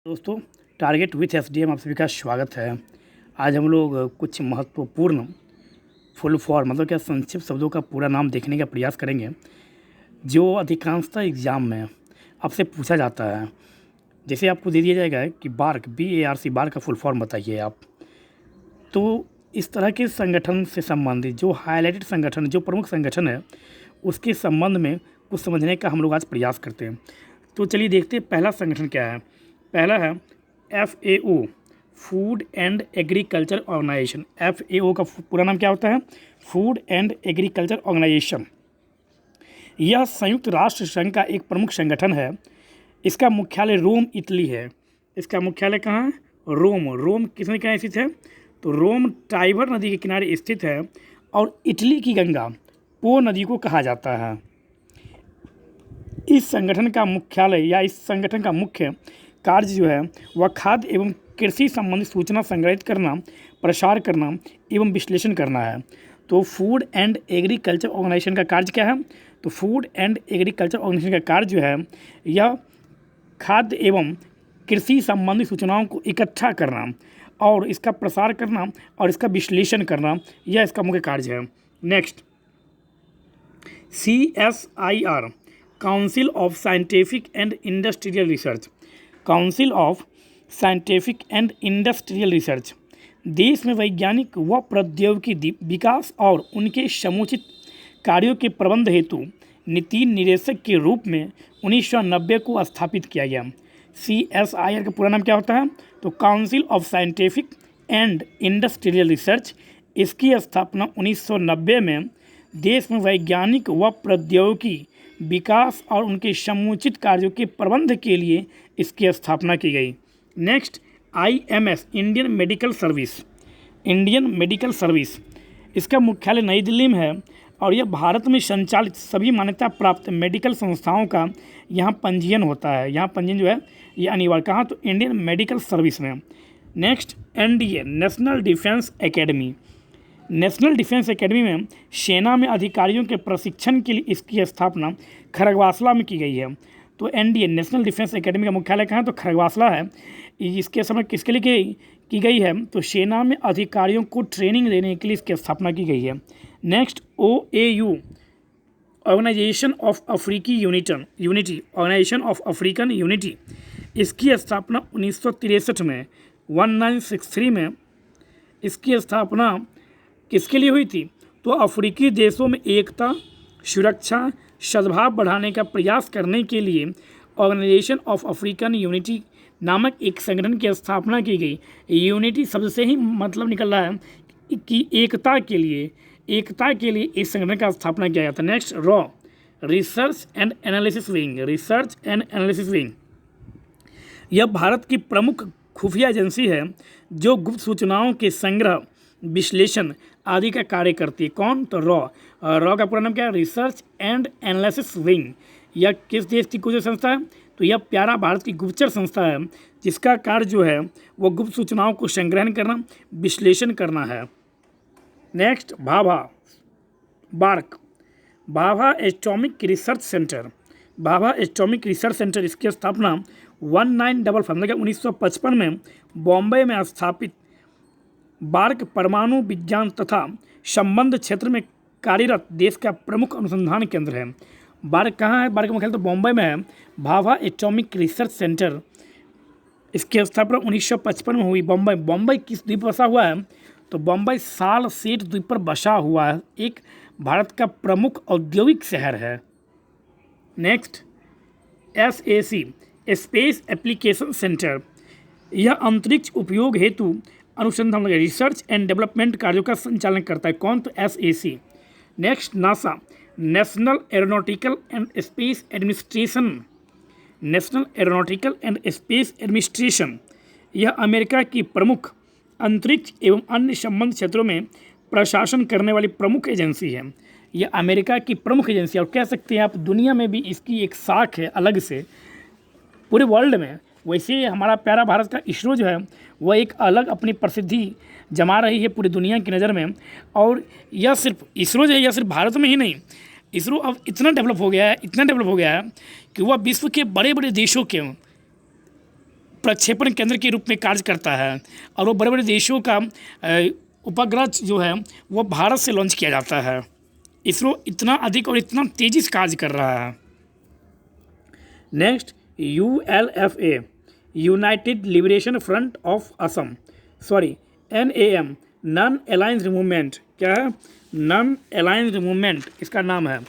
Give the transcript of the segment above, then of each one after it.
दोस्तों, target with SDM आप सभी का स्वागत है। आज हम लोग कुछ महत्वपूर्ण फुल फॉर्म मतलब क्या संक्षिप्त शब्दों का पूरा नाम देखने का प्रयास करेंगे जो अधिकांशतः एग्ज़ाम में आपसे पूछा जाता है। जैसे आपको दे दिया जाएगा कि बार्क BARC बार्क का फुल फॉर्म बताइए आप। तो इस तरह के संगठन से संबंधित जो हाईलाइटेड संगठन, जो प्रमुख संगठन है, उसके संबंध में कुछ समझने का हम लोग आज प्रयास करते हैं। तो चलिए देखते हैं पहला संगठन क्या है। पहला है FAO, food and agriculture organisation. FAO का पूरा नाम क्या होता है? Food and agriculture organisation. यह संयुक्त राष्ट्र संघ का एक प्रमुख संगठन है। इसका मुख्यालय रोम, इटली है। इसका मुख्यालय कहाँ है? रोम। रोम किसने कहाँ स्थित है? तो रोम टाइबर नदी के किनारे स्थित है और इटली की गंगा पो नदी को कहा जाता है। इस संगठन का मुख्यालय या इस संगठन का मुख्य कार्य जो है वह खाद्य एवं कृषि संबंधी सूचना संग्रहित करना, प्रसार करना एवं विश्लेषण करना है। तो फूड एंड एग्रीकल्चर ऑर्गेनाइजेशन का कार्य क्या है? तो फूड एंड एग्रीकल्चर ऑर्गेनाइजेशन का कार्य जो है यह खाद्य एवं कृषि संबंधी सूचनाओं को इकट्ठा करना और इसका प्रसार करना और इसका विश्लेषण करना, यह इसका मुख्य कार्य है। Next, CSIR, council of scientific and industrial research. Council of scientific and industrial research देश में वैज्ञानिक व प्रौद्योगिकी विकास और उनके समुचित कार्यों के प्रबंध हेतु नीति निदेशक के रूप में 1990 को स्थापित किया गया। CSIR का पूरा नाम क्या होता है? तो council of scientific and industrial research. इसकी स्थापना 1990 में देश में वैज्ञानिक व प्रौद्योगिकी विकास और उनके समुचित कार्यों के प्रबंध के लिए इसकी स्थापना की गई। Next, IMS, Indian medical service. Indian medical service, इसका मुख्यालय नई दिल्ली में है और यह भारत में संचालित सभी मान्यता प्राप्त मेडिकल संस्थाओं का यहाँ पंजीयन होता है। यहाँ पंजीयन जो है ये अनिवार्य। कहाँ? तो इंडियन मेडिकल सर्विस में। Next, NDA, national defence academy. National defence academy में सेना में अधिकारियों के प्रशिक्षण के लिए इसकी स्थापना खरगवासला में की गई है। तो NDA, नेशनल डिफेंस एकेडमी का मुख्यालय कहाँ है? तो खरगवासला है। इसके समय किसके लिए की गई है? तो सेना में अधिकारियों को ट्रेनिंग देने के लिए इसकी स्थापना की गई है। नेक्स्ट, OAU, ऑर्गेनाइजेशन ऑफ अफ्रीकी unity, organisation of African unity. इसकी स्थापना 1963 में 1963 में इसकी स्थापना किसके लिए हुई थी? तो अफ्रीकी देशों में एकता, सुरक्षा, सद्भाव बढ़ाने का प्रयास करने के लिए ऑर्गेनाइजेशन ऑफ अफ्रीकन यूनिटी नामक एक संगठन की स्थापना की गई। यूनिटी शब्द से ही मतलब निकल रहा है कि एकता के लिए इस संगठन का स्थापना किया गया था। Next, raw, research and analysis wing. Research and analysis wing, यह भारत की प्रमुख खुफिया एजेंसी है जो गुप्त सूचनाओं के संग्रह, विश्लेषण आदि का कार्य करती है। कौन? तो रॉ। रॉ का पूरा नाम क्या है? Research and analysis wing. यह किस देश की गुप्तचर संस्था है? तो यह प्यारा भारत की गुप्तचर संस्था है जिसका कार्य जो है वो गुप्त सूचनाओं को संग्रहण करना, विश्लेषण करना है। Next, Bhabha, BARC, Bhabha atomic research centre. Bhabha atomic research centre, इसकी स्थापना 1955 में बॉम्बे में स्थापित बार्क परमाणु विज्ञान तथा संबंध क्षेत्र में कार्यरत देश का प्रमुख अनुसंधान केंद्र है। बार्क कहाँ है? बार्क का मुख्यालय तो बॉम्बे में है। भाभा एटॉमिक रिसर्च सेंटर, इसकी स्थापना 1955 में हुई। बॉम्बे किस द्वीप पर बसा हुआ है? तो बॉम्बे साल सेट द्वीप पर बसा हुआ है, एक भारत का प्रमुख औद्योगिक शहर है। Next, SAC, space application centre, यह अंतरिक्ष उपयोग हेतु अनुसंधान, रिसर्च एंड डेवलपमेंट कार्यों का संचालन करता है। कौन? तो SAC। Next, NASA, national aeronautical and space administration. National aeronautical and space administration, यह अमेरिका की प्रमुख अंतरिक्ष एवं अन्य संबंध क्षेत्रों में प्रशासन करने वाली प्रमुख एजेंसी है। यह अमेरिका की प्रमुख एजेंसी है और कह सकते हैं आप दुनिया में भी इसकी एक शाख है अलग से, पूरे वर्ल्ड में। वैसे हमारा प्यारा भारत का इसरो जो है वह एक अलग अपनी प्रसिद्धि जमा रही है पूरी दुनिया की नज़र में। और यह सिर्फ इसरो जो है यह सिर्फ भारत में ही नहीं, इसरो अब इतना डेवलप हो गया है कि वह विश्व के बड़े बड़े देशों के प्रक्षेपण केंद्र के रूप में कार्य करता है और वो बड़े बड़े देशों का उपग्रह जो है वो भारत से लॉन्च किया जाता है। इसरो इतना अधिक और इतना तेज़ी से कार्य कर रहा है। Next, ULFA United liberation front of Assam, sorry NAM non alliance movement, क्या है? नॉन अलायंस मूवमेंट इसका नाम है।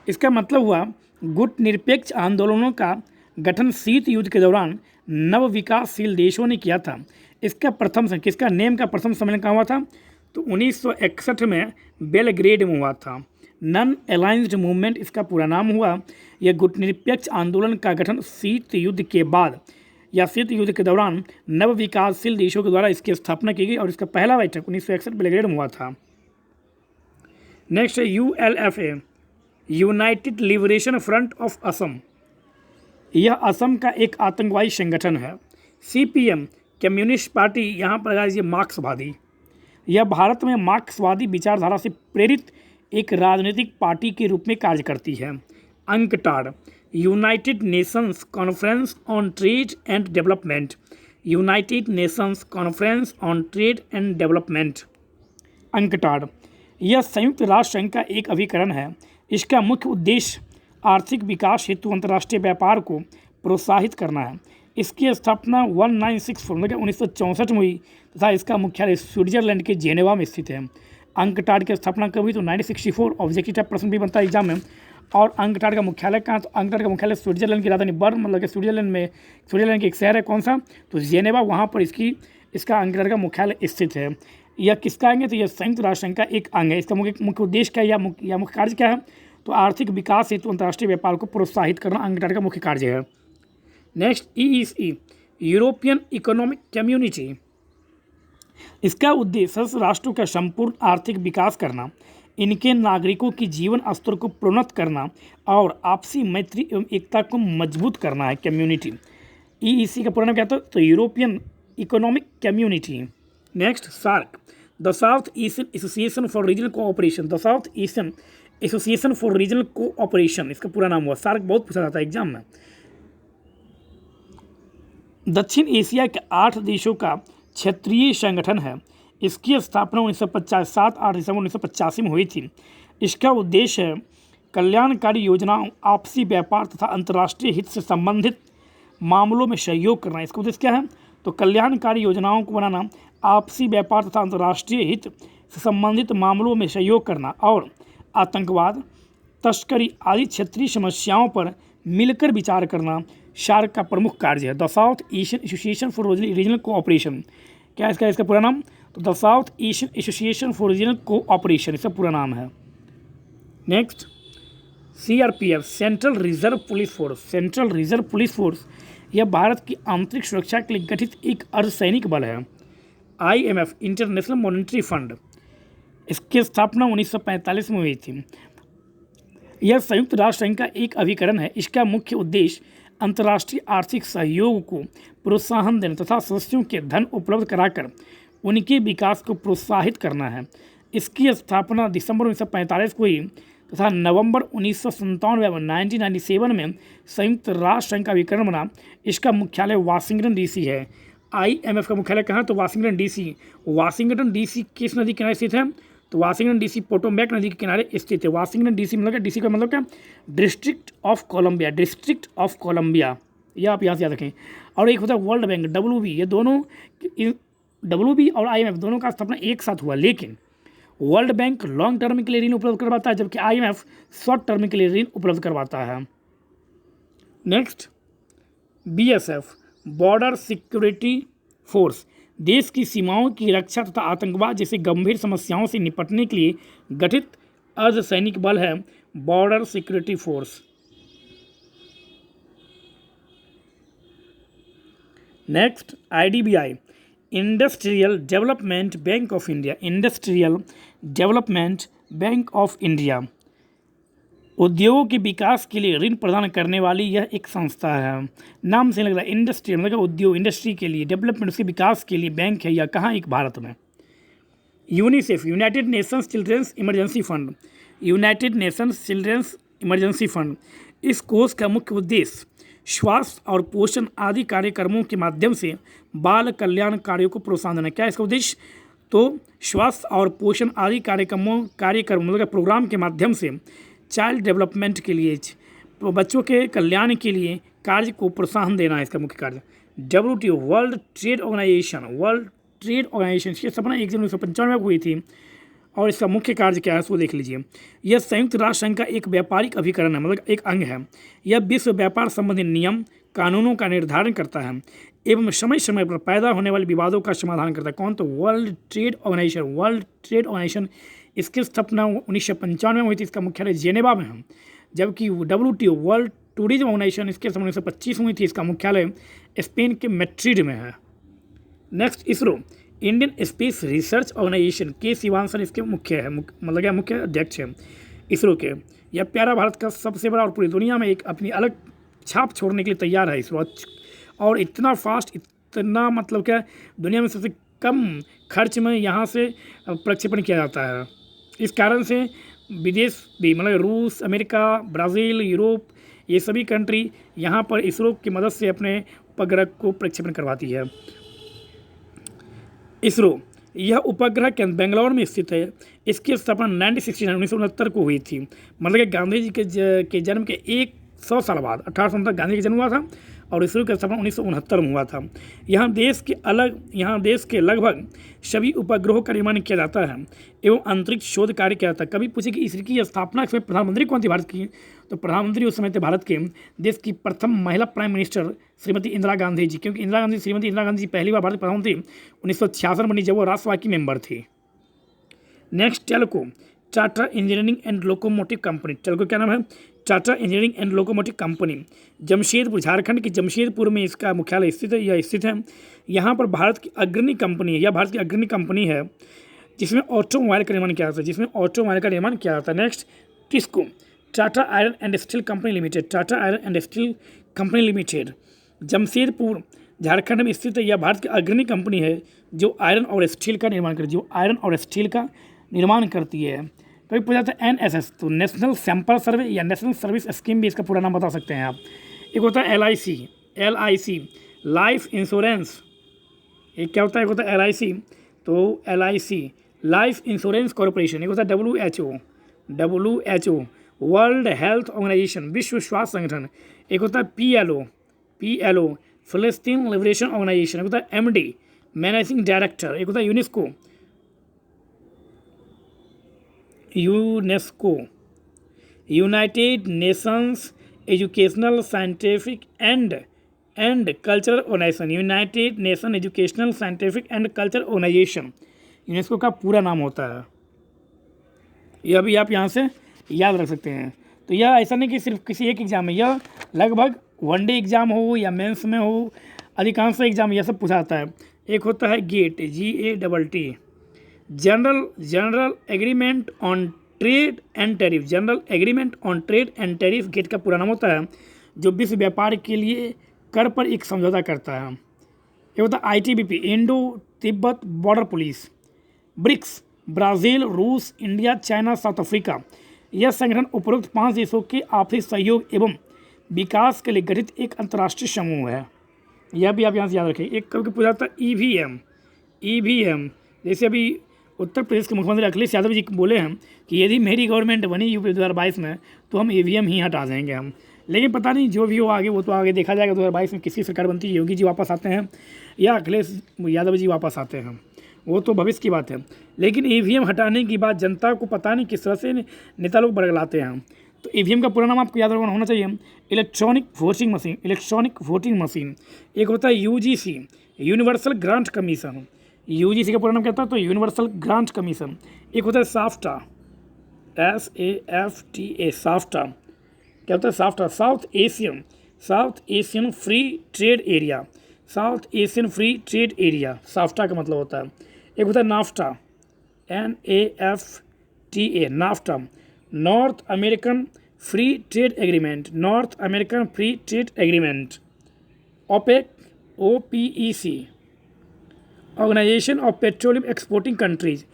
इसका मतलब हुआ गुट निरपेक्ष आंदोलनों का गठन शीत युद्ध के दौरान नव विकासशील देशों ने किया था। इसका किसका नेम का प्रथम सम्मेलन कहाँ हुआ था? तो 1961 में बेलग्रेड में हुआ था। नॉन अलायंस्ड मूवमेंट इसका पूरा नाम हुआ। यह गुटनिरपेक्ष आंदोलन का गठन शीत युद्ध के बाद या शीत युद्ध के दौरान नव विकासशील देशों के द्वारा इसकी स्थापना की गई और इसका पहला बैठक 1961 बेलग्रेड में हुआ था। नेक्स्ट है ULFA United liberation front of Assam. यह असम का एक आतंकवादी संगठन है। CPM कम्युनिस्ट पार्टी, यहाँ पर लगाइए मार्क्सवादी। यह भारत में मार्क्सवादी विचारधारा से प्रेरित एक राजनीतिक पार्टी के रूप में कार्य करती है। UNCTAD United Nations conference on trade and development, United Nations conference on trade and development, UNCTAD. यह संयुक्त राष्ट्र संघ का एक अभिकरण है। इसका मुख्य उद्देश्य आर्थिक विकास हेतु अंतर्राष्ट्रीय व्यापार को प्रोत्साहित करना है। इसकी स्थापना 1964 में हुई तथा इसका मुख्यालय स्विट्जरलैंड के जेनेवा में स्थित है। अंकटाड की स्थापना कब हुई? तो 1964। ऑब्जेक्टिव टाइप प्रश्न भी बनता है एग्जाम में। और अंकटाड का मुख्यालय कहाँ? तो अंकटाड का मुख्यालय स्विट्जरलैंड की राजधानी बर्न, मतलब कि स्विट्जरलैंड की एक शहर है, कौन सा? तो जेनेवा, वहाँ पर इसका अंकटाड का मुख्यालय स्थित है। यह किसका अंग है? तो यह संयुक्त राष्ट्र संघ का एक अंग है। इसका मुख्य उद्देश्य क्या है या मुख्य कार्य क्या है? तो आर्थिक विकास हेतु अंतर्राष्ट्रीय व्यापार को प्रोत्साहित करना अंकटाड का मुख्य कार्य है। Next, EEC European economic community. इसका उद्देश्य सदस्य राष्ट्रों का संपूर्ण आर्थिक विकास करना, इनके नागरिकों की जीवन स्तर को प्रोन्नत करना और आपसी मैत्री एवं एकता को मजबूत करना है कम्युनिटी। EEC का पूरा नाम क्या था? तो European economic community. Next, SAARC the south eastern association for regional cooperation, the south eastern association for regional cooperation, इसका पूरा नाम हुआ। सार्क बहुत पूछा जाता है एग्जाम में। दक्षिण एशिया के 8 देशों का क्षेत्रीय संगठन है। इसकी स्थापना 7-8 दिसंबर 1985 में हुई थी। इसका उद्देश्य है कल्याणकारी योजनाओं, आपसी व्यापार तथा अंतर्राष्ट्रीय हित से संबंधित मामलों में सहयोग करना। इसका उद्देश्य क्या है? तो कल्याणकारी योजनाओं को बनाना, आपसी व्यापार तथा अंतर्राष्ट्रीय हित से संबंधित मामलों में सहयोग करना और आतंकवाद, तस्करी आदि क्षेत्रीय समस्याओं पर मिलकर विचार करना सार्क का प्रमुख कार्य है। The south Asian association for regional cooperation, क्या इसका पूरा नाम? तो the south Asian association for regional cooperation, इसका पूरा नाम है। Next, CRPF central reserve police force. Central reserve police force यह भारत की आंतरिक सुरक्षा के लिए गठित एक अर्धसैनिक बल है। IMF इंटरनेशनल मॉनेटरी फंड, इसकी स्थापना 1945 में हुई थी। यह संयुक्त राष्ट्र संघ का एक अभिकरण है। इसका मुख्य उद्देश्य अंतर्राष्ट्रीय आर्थिक सहयोग को प्रोत्साहन देना तथा सदस्यों के धन उपलब्ध कराकर उनके विकास को प्रोत्साहित करना है। इसकी स्थापना दिसंबर 1945 को हुई तथा नवंबर 1997 में संयुक्त राष्ट्र संघ का अभिकरण बना। इसका मुख्यालय वाशिंगटन DC है। IMF का मुख्यालय कहाँ? तो वाशिंगटन DC। वाशिंगटन DC किस नदी के किनारे स्थित है? तो वाशिंगटन DC पोटोमैक नदी के किनारे स्थित है। वाशिंगटन DC मतलब क्या? DC का मतलब क्या? District of Columbia, district of Columbia, यह आप यहाँ से याद रखें। और एक होता है वर्ल्ड बैंक, WB। ये दोनों WB और IMF दोनों का स्थापना एक साथ हुआ, लेकिन वर्ल्ड बैंक लॉन्ग टर्म के लिए ऋण उपलब्ध करवाता है जबकि IMF शॉर्ट टर्म के लिए ऋण उपलब्ध करवाता है। Next, BSF border security force देश की सीमाओं की रक्षा तथा आतंकवाद जैसे गंभीर समस्याओं से निपटने के लिए गठित अर्धसैनिक बल है। Border security force. Next, IDBI industrial development bank of India. Industrial development bank of India उद्योगों के विकास के लिए ऋण प्रदान करने वाली यह एक संस्था है। नाम से लग रहा है इंडस्ट्रियल मतलब उद्योग, इंडस्ट्री के लिए, डेवलपमेंट उसके विकास के लिए बैंक है। या कहाँ? एक भारत में। UNICEF United Nations children's emergency fund. United Nations children's emergency fund, इस कोष का मुख्य उद्देश्य स्वास्थ्य और पोषण आदि कार्यक्रमों के माध्यम से बाल कल्याण कार्यों को प्रोत्साहन देना। क्या है इसका उद्देश्य? तो स्वास्थ्य और पोषण आदि कार्यक्रम मतलब प्रोग्राम के माध्यम से चाइल्ड डेवलपमेंट के लिए, बच्चों के कल्याण के लिए कार्य को प्रोत्साहन देना है इसका मुख्य कार्य। WTO वर्ल्ड ट्रेड ऑर्गेनाइजेशन की स्थापना 1 जनवरी 1995 में हुई थी और इसका मुख्य कार्य क्या है उसको देख लीजिए। यह संयुक्त राष्ट्र संघ का एक व्यापारिक अभिकरण है, मतलब एक अंग है। यह विश्व व्यापार संबंधी नियम कानूनों का निर्धारण करता है एवं समय समय पर पैदा होने वाले विवादों का समाधान करता है। कौन? तो वर्ल्ड ट्रेड ऑर्गेनाइजेशन इसकी स्थापना 1995 में हुई थी। इसका मुख्यालय जेनेवा में है। जबकि WTO वर्ल्ड टूरिज्म ऑर्गेनाइजेशन इसके समय 1925 में हुई थी। इसका मुख्यालय स्पेन के मैड्रिड में है। Next, ISRO Indian space research organisation K शिवांसन इसके मुख्य है, मतलब क्या मुख्य अध्यक्ष है इसरो के। यह प्यारा भारत का सबसे बड़ा और पूरी दुनिया में एक अपनी अलग छाप छोड़ने के लिए तैयार है इसरो। और इतना फास्ट, इतना मतलब क्या दुनिया में सबसे कम खर्च में यहाँ से प्रक्षेपण किया जाता है। इस कारण से विदेश भी, मतलब रूस, अमेरिका, ब्राज़ील, यूरोप, ये सभी कंट्री यहाँ पर इसरो की मदद से अपने उपग्रह को प्रक्षेपण करवाती है। इसरो यह उपग्रह केंद्र बेंगलोर में स्थित है। इसकी स्थापना 1969 को हुई थी, मतलब कि गांधी जी के जन्म के 100 साल बाद 1869 गांधी का जन्म हुआ था और इसरो की स्थापना 1969 में हुआ था। यहाँ देश के लगभग सभी उपग्रहों का निर्माण किया जाता है एवं अंतरिक्ष शोध कार्य किया जाता है। कभी पूछे कि इसकी स्थापना इसमें प्रधानमंत्री कौन थी भारत की? तो प्रधानमंत्री उस समय थे भारत के देश की प्रथम महिला प्राइम मिनिस्टर श्रीमती इंदिरा गांधी जी, क्योंकि श्रीमती इंदिरा गांधी जी पहली बार भारत प्रधानमंत्री 1966 में बनी जब वो राष्ट्रसभा की मेंबर थी। Next, Telco Tata engineering and locomotive company. Telco क्या नाम है? Tata engineering and locomotive company. Jamshedpur, Jharkhand के जमशेदपुर में इसका मुख्यालय स्थित है। यह स्थित है यहाँ पर भारत की अग्रणी कंपनी है। यह भारत की अग्रणी कंपनी है जिसमें ऑटोमोबाइल का निर्माण किया जाता है। Next, TISCO Tata iron and steel company limited. Tata iron and steel company limited Jamshedpur, Jharkhand में स्थित है। यह भारत की अग्रणी कंपनी है जो आयरन और स्टील का निर्माण करती है। कभी पूछा जाता है NSS, तो नेशनल सैंपल सर्वे या नेशनल सर्विस स्कीम भी इसका पूरा नाम बता सकते हैं आप। एक होता है LIC लाइफ इंश्योरेंस। एक क्या होता है? एक होता है LIC, तो LIC लाइफ इंश्योरेंस कॉर्पोरेशन। एक होता है WHO वर्ल्ड हेल्थ ऑर्गेनाइजेशन, विश्व स्वास्थ्य संगठन। एक होता है PLO फिलिस्तीन लिबरेशन ऑर्गेनाइजेशन। एक होता है MD मैनेजिंग डायरेक्टर। एक होता है UNESCO United Nations educational scientific and cultural organisation. United Nation educational scientific and cultural organisation UNESCO का पूरा नाम होता है। यह भी आप यहाँ से याद रख सकते हैं। तो यह ऐसा नहीं कि सिर्फ किसी एक एग्जाम में, यह लगभग वनडे एग्जाम हो या मेंस में हो, अधिकांश एग्जाम यह सब पूछा जाता है। एक होता है GATT GATT general agreement on trade and tariff. General agreement on trade and tariff GATT का पूरा नाम होता है, जो विश्व व्यापार के लिए कर पर एक समझौता करता है। ये होता है ITBP Indo Tibet border police. BRICS Brazil, रूस, इंडिया, चाइना, साउथ अफ्रीका। यह संगठन उपरोक्त 5 देशों के आपसी सहयोग एवं विकास के लिए गठित एक अंतर्राष्ट्रीय समूह है। यह भी आप यहाँ से याद रखें। एक कभी पूछा जाता है EVM, जैसे अभी उत्तर प्रदेश के मुख्यमंत्री अखिलेश यादव जी बोले हैं कि यदि मेरी गवर्नमेंट बनी यूपी 2022 में तो हम EVM ही हटा देंगे हम। लेकिन पता नहीं, जो भी हो आगे वो तो आगे देखा जाएगा। 2022 में किसी सरकार बनती है, योगी जी वापस आते हैं या अखिलेश यादव जी वापस आते हैं, वो तो भविष्य की बात है। लेकिन EVM हटाने की बात जनता को पता नहीं किस तरह से नेता लोग बरगलाते हैं। तो EVM का पूरा नाम आपको याद होना चाहिए, इलेक्ट्रॉनिक वोटिंग मशीन। एक होता है UGC universal grant commission. UGC का पूरा नाम क्या होता है? तो यूनिवर्सल ग्रांट कमीशन। एक होता है SAFTA SAFTA क्या होता है? SAFTA south Asian free trade area. SAFTA का मतलब होता है। एक होता है NAFTA NAFTA North American free trade agreement. OPEC organisation of petroleum exporting countries.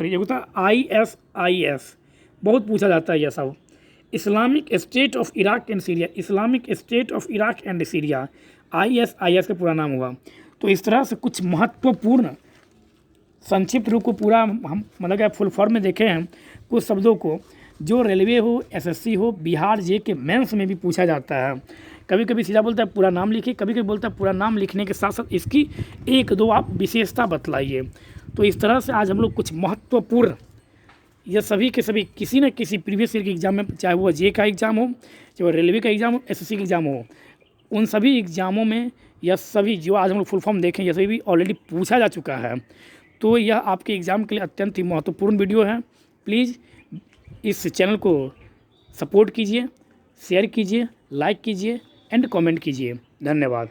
ये होता है ISIS, बहुत पूछा जाता है यह सब। Islamic state of Iraq and Syria, Islamic state of Iraq and Syria, ISIS का पूरा नाम हुआ। तो इस तरह से कुछ महत्वपूर्ण संक्षिप्त रूप को पूरा हम मतलब क्या फुल फॉर्म में देखे हैं कुछ शब्दों को, जो रेलवे हो, SSC हो, बिहार JK मेंस में भी पूछा जाता है। कभी कभी सीधा बोलता है पूरा नाम लिखिए, कभी कभी बोलता है पूरा नाम लिखने के साथ साथ इसकी एक दो आप विशेषता बतलाइए। तो इस तरह से आज हम लोग कुछ महत्वपूर्ण, ये सभी के सभी किसी न किसी प्रीवियस ईयर के एग्जाम में, चाहे वो JK का एग्ज़ाम हो, चाहे वो रेलवे का एग्ज़ाम हो, SSC का एग्ज़ाम हो, उन सभी एग्ज़ामों में यह सभी जो आज हम लोग फुल फॉर्म देखें यह सभी भी ऑलरेडी पूछा जा चुका है। तो यह आपके एग्ज़ाम के लिए अत्यंत ही महत्वपूर्ण वीडियो है। प्लीज़ इस चैनल को सपोर्ट कीजिए, शेयर कीजिए, लाइक कीजिए एंड कमेंट कीजिए। धन्यवाद।